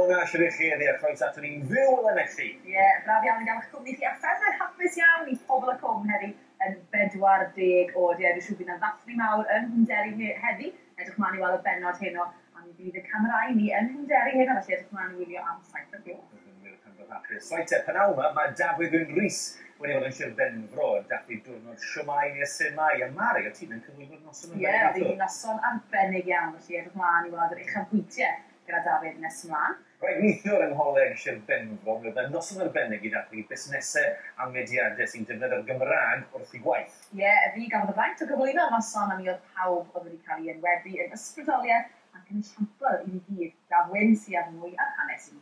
Helo na, siwr i chi edrych a chroes ato ni'n fyw yn echi. Ie, braf iawn yn gael eich cwmni chi. A phen hapus iawn i pobl y cwm heddi yn 40 oed. Ie, dwi'n siŵr bydd yna ddathlu mawr yn Hwnderi heddi. Edrych mlaen i weld y benod heno. A mi bydd y camerau ni yn Hwnderi heno, felly edrych mlaen i wylio am saith o'r gloch. Saith pnawn yma, mae Dafydd yn Rhys wedi bod yn Sir Benfro yn dathlu diwrnod Shwmae neu Shwmae. A Mari, o ti'n yn cyflwyno'r noson yn Ie, oedd hi'n noson arbennig iawn, felly edrych mlaen i weld yr uchafbwytiau gyda Dafydd nes ymlaen. Roedd neithiwr yng Coleg Sir Benfro, oedd yna noson arbennig i dathlu busnesau a mediadau sy'n defnyddio'r Gymraeg wrth i gwaith. Ie, fi gafodd y faint o gyflwyno'r noson a mi oedd pawb oedd wedi cael ei enwebu yn ysbrydoliaeth ac yn esiampl i ni gyd. Gafwyn sy'n ar mwy ar hanes i.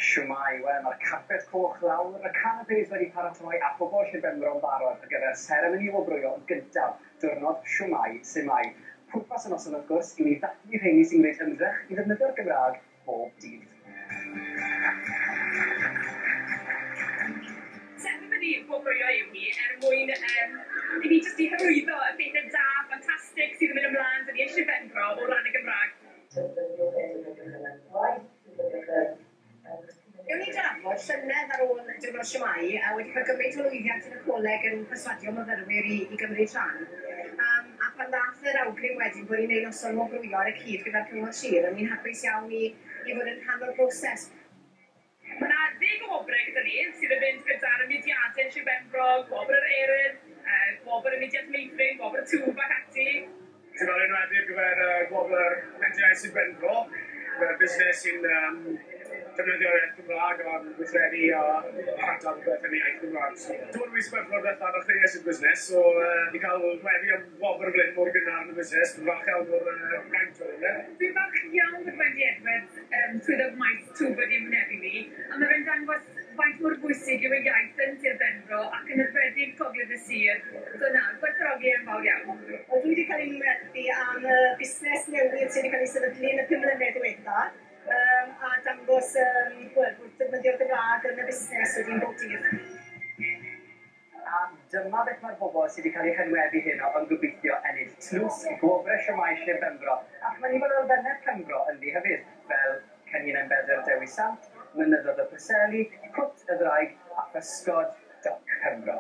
Shwmae, wel, mae'r carpet coch lawr, y canapés wedi paratoi a pobl Sir Benfro yn barod ar gyfer seremoni o brwyo gyntaf diwrnod Shwmae Shwmae. Pwrpas y noson wrth gwrs yw i ddathlu rheini sy'n gwneud ymdrech i ddefnyddio'r Gymraeg bob dydd. Seremoni o brwyo yw ni mwyn i ni jyst i hyrwyddo y bethau da, ffantastig sydd yn mynd ymlaen dyn ni Sir Benfro o ran y Gymraeg. Ewn ni drafod llynedd ar ôl diwrnod Shwmae a wedi cael gymaint o lwyddiant yn y Coleg yn perswadio myfyrwyr i gymryd rhan. A pan ddath yr awgrym wedyn bod ni'n gwneud noson o brwyo ar y cyd gyda'r Cyngor Sir, ni'n hapus iawn i fod yn rhan o'r broses. Mae yna 10 o Gwobr gyda ni sydd yn mynd gyda'r mudiadau Sir Benfro, Gwobr yr Eryr, Gwobr y mudiad Meithrin, Gwobr y Twf ac ati. Dwi'n meddwl enwedig gyfer Gwobr Menter Sir Benfro, gyda'r busnes sy'n defnyddio'r iaith Gymraeg a'n gweithredu a adal beth yn iaith Gymraeg. Dwi'n mis Benfro bethau ar chreus y busnes, so ni cael wedi am Gwobr flyn mor gynnar yn y busnes. Dwi'n falch iawn o'r gaint o'r hynny. Dwi'n falch iawn bod wedi edwedd trwy y maes twf wedi ymwnebu ni, a mae fe'n dangos faint mor bwysig yw y iaith yn Sir Benfro ac yn ymwedig Gogledd y Sir. So na, gwerthfawrogi yn fawr iawn. Dwi wedi cael ei ymwnebu am busnes newydd sydd wedi cael ei sefydlu yn y 5 mlynedd diwethaf. A dangos wrth defnyddio'r Gymraeg yn y busnes wedi'n bob dydd. A dyma beth mae'r bobl sydd wedi cael eu hynwebu heno yn gobeithio ennill tlws i Gwobrau Shwmae Sir Benfro. Ac mae nifer o elfennau Penfro yn ddi hefyd, fel Cennin Enillydd Dewi Sant, Mynyddodd y Preseli, Cwt y Ddraig a Physgod Doc Penfro.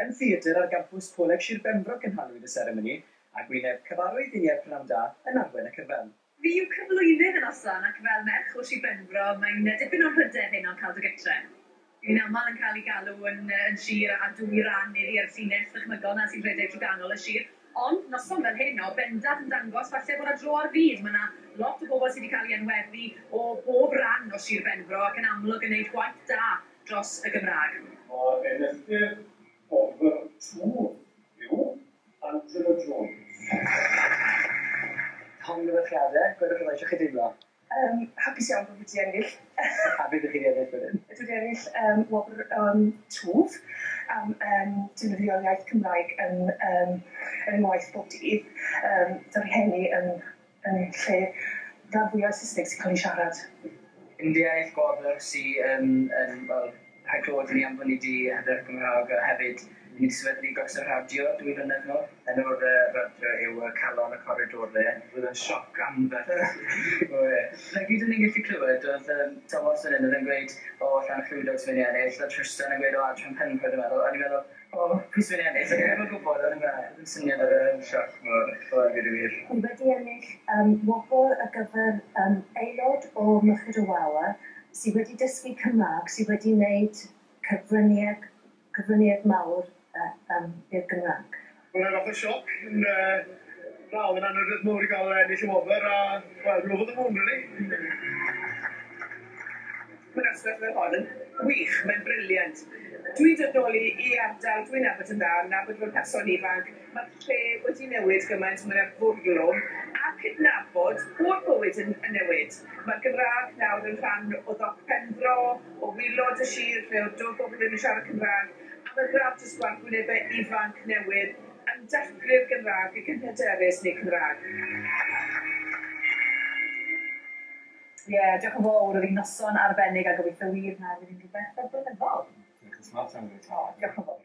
Yn theatr ar gampws Coleg Sir Benfro cynhalwyd y seremoni, a gwyneb cyfarwydd uniad Prynhawn da yn arwen y cyfan. Fi yw cyflwynydd yn oson ac fel merch o Sir Benfro, mae'n dipyn o'n rhydedd hyn o'n cael dy Catrin. Fi'n aml yn cael ei galw yn sir a dwy ran i'r llinell ddychmygol na sy'n rhedeg trwy ganol y sir. Ond, noson fel heno, bendant yn dangos falle bod y dro ar fyd. Mae yna lot o bobl sydd wedi cael ei enwebu o bob ran o Sir Benfro ac yn amlwg yn gwneud gwaith da dros y Gymraeg. O'r enillwyr Gwobr yw Untitled Chapter. Hon gyfeilliadau, gwedwch chi eisiau chi deimlo? Hapus iawn bod wedi ennill. A beth ydych chi'n ennill wedyn? Dwi wedi ennill Gwobr Twf am defnyddio'r iaith Cymraeg yn waith bob dydd. Dy'r hynny yn lle rhan fwyaf Saesneg sy'n cael ei siarad. Indiaeth Gwobr sy'n rhaid clywed ni am bod ni wedi hyder Gymraeg hefyd. Ni wedi sefydlu gos y radio 2 flynedd nôl. Enw'r radio yw calon y coridorau. Bydd yn sioc am beth. Na gyd o'n i'n gallu clywed, oedd Tomos yn un yn gweud, llan llwydog sy'n mynd i ennill, a Tristan yn gweud, Adrian Benfro yn meddwl. A ni'n meddwl, pwy sy'n mynd i ennill? Ac yn gwybod, oedd yn syniad ar y sioc mor gyda wir. Ni wedi ennill Gwobr ar gyfer aelod o Merched y Wawa sydd wedi dysgu Cymraeg, sydd wedi gwneud cyfryniad mawr i'r Gymraeg. Mae'n fath o sioc yn dal yn anodd mawr i gael ennill y Gwobr a rwy'n fod yn hwn, rili. Mae'n ystod fel hon yn wych, mae'n briliant. Dwi'n dod nôl i ardal, dwi'n nabod yn dda, nabod fel person ifanc. Mae'r lle wedi newid gymaint, mae'n fwrlwm a cydnabod o'r bywyd yn newid. Mae'r Gymraeg nawr yn rhan o Doc Penfro, o wilod y sir, lle o do bobl yn siarad Cymraeg, a mae'r graf jyst gweld gwynebau ifanc newydd yn dathlu'r Gymraeg i cynhyderus neu Cymraeg. Ie, diolch yn fawr, oedd hi'n noson arbennig a gobeithio wir na fydd hi'n rhywbeth o blynyddol. Smart am Diolch yn fawr.